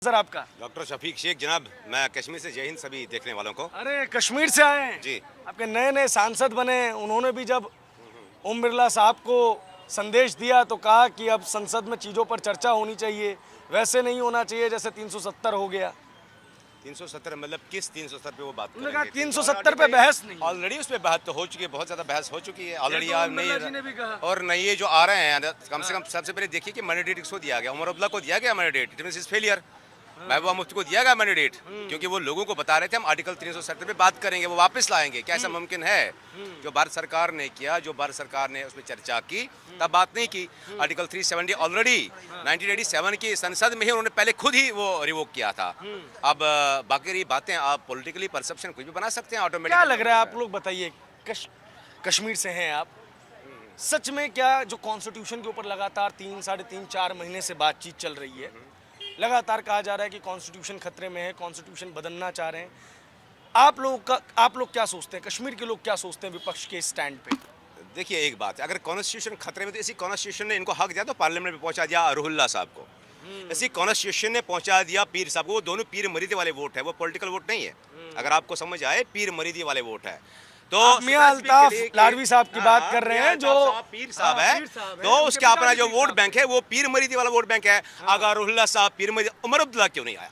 Sir आपका? Doctor Shafiq Sheikh जनाब, मैं कश्मीर से। जय हिंद सभी देखने वालों को। अरे कश्मीर से आए हैं जी। आपके नए नए सांसद बने। उन्होंने भी जब ओम बिरला साहब को संदेश दिया तो कहा कि अब संसद में चीज़ों पर चर्चा होनी चाहिए, वैसे नहीं होना चाहिए जैसे 370 हो गया। 370 मतलब किस 370 पे वो बात उन्होंने कहा करेंगे? 370 पे बहस नहीं। ऑलरेडी उस पे बात तो हो चुकी है, बहुत ज़्यादा बहस हो चुकी है ऑलरेडी। तो आप ओम बिरला जी ने नहीं भी कहा। और नहीं ये जो आ रहे हैं, कम से कम सबसे पहले देखिए कि मैंडेट किसको दिया गया। उमर अब्दुल्ला को दिया गया mandate, it means is failure. Mehbooba Mufti को दिया गया मैंडेट, क्योंकि वो लोगों को बता रहे थे हम आर्टिकल 370 पे बात करेंगे, वो वापस लाएंगे। क्या ऐसा मुमकिन है? जो भारत सरकार ने किया, जो भारत सरकार ने उस पर चर्चा की, तब बात नहीं की। आर्टिकल 370 ऑलरेडी 1987 की संसद में ही उन्होंने पहले खुद ही वो रिवोक किया था। अब बाकी रही बातें, आप पॉलिटिकली परसेप्शन कुछ भी बना सकते हैं ऑटोमेटिक। क्या लग रहा है? आप लोग बताइए, कश्मीर से हैं आप, सच में क्या जो कॉन्स्टिट्यूशन के ऊपर लगातार 3, साढ़े 3, 4 महीने से बातचीत चल रही है, लगातार कहा जा रहा है कि कॉन्स्टिट्यूशन खतरे में है, कॉन्स्टिट्यूशन बदलना चाह रहे हैं, आप लोग क्या सोचते हैं? कश्मीर के लोग क्या सोचते हैं विपक्ष के स्टैंड पे? देखिए एक बात है, अगर कॉन्स्टिट्यूशन खतरे में, तो इसी कॉन्स्टिट्यूशन ने इनको हक दिया तो पार्लियामेंट में पहुंचा दिया रुहुल्लाह साहब को। इसी कॉन्स्टिट्यूशन ने पहुंचा दिया पीर साहब को। वो दोनों पीर मरीदी वाले वोट है, वो पॉलिटिकल वोट नहीं है। अगर आपको समझ आए, पीर मरीदी वाले वोट है। तो मियां अल्ताफ लाडवी साहब की बात कर रहे हैं, जो पीर साहब है, तो उसके अपना जो वोट बैंक है वो पीर मरीदी वाला वोट बैंक है। अगर रुहुल्लाह साहब पीर मरीदी, उमर अब्दुल्ला क्यों नहीं आया,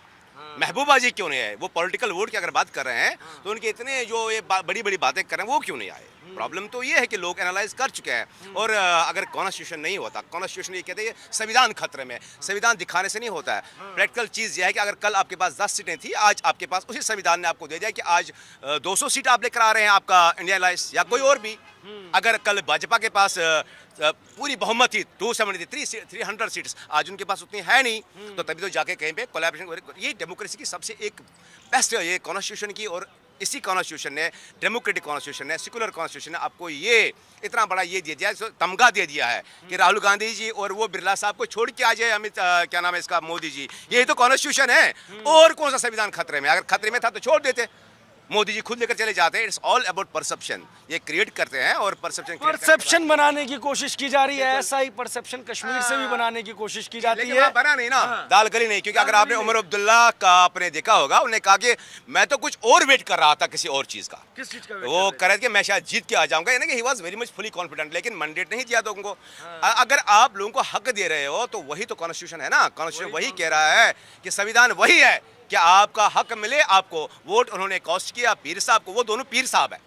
महबूबा जी क्यों नहीं आए? वो पॉलिटिकल वोट की अगर बात कर रहे हैं तो उनके इतने जो ये बड़ी बड़ी बातें कर रहे हैं वो क्यों नहीं आए? प्रॉब्लम तो ये है कि लोग एनालाइज कर चुके हैं। और अगर कॉन्स्टिट्यूशन नहीं होता, कॉन्स्टिट्यूशन ये कहते हैं संविधान खतरे में, संविधान दिखाने से नहीं होता है। प्रैक्टिकल चीज़ यह है कि अगर कल आपके पास 10 सीटें थी, आज आपके पास उसी संविधान ने आपको दे दिया कि आज 200 सीट आप लेकर आ रहे हैं, आपका इंडिया अलायंस या कोई और भी। अगर कल भाजपा के पास पूरी बहुमत थी, 273 300 सीट्स, आज उनके पास उतनी है नहीं, तो तभी तो जाके कहीं पे कोलैबोरेशन। ये डेमोक्रेसी की सबसे एक बेस्ट ये कॉन्स्टिट्यूशन की, और इसी कॉन्स्टिट्यूशन ने, डेमोक्रेटिक कॉन्स्टिट्यूशन ने, सेकुलर कॉन्स्टिट्यूशन ने आपको ये इतना बड़ा ये दे दिया, तमगा दे दिया है कि राहुल गांधी जी और वो बिरला साहब को छोड़ के आ जाए अमित क्या नाम है इसका, मोदी जी। ये तो कॉन्स्टिट्यूशन है, और कौन सा संविधान खतरे में? अगर खतरे में था तो छोड़ देते, मोदी जी खुद लेकर चले जाते हैं। It's all about perception. ये क्रिएट करते हैं और परसेप्शन बनाने की कोशिश की जा रही है। ऐसा ही परसेप्शन कश्मीर से भी बनाने की कोशिश की जाती है। वहाँ बना नहीं ना, दाल गली नहीं। क्योंकि अगर आपने उमर अब्दुल्ला का आपने देखा होगा, उन्होंने कहा कि मैं तो कुछ और वेट कर रहा था, किसी और चीज का। किस चीज का? वो कह रहे थे मैं शायद जीत के आ जाऊंगा, यानी कि he was very much fully confident, लेकिन मैंडेट नहीं दिया लोगों को। अगर आप लोगों को हक दे रहे हो तो वही तो कॉन्स्टिट्यूशन है ना। कॉन्स्टिट्यूशन वही कह रहा है कि संविधान वही है कि आपका हक मिले, आपको वोट उन्होंने कॉस्ट किया पीर साहब को। वो दोनों पीर साहब है।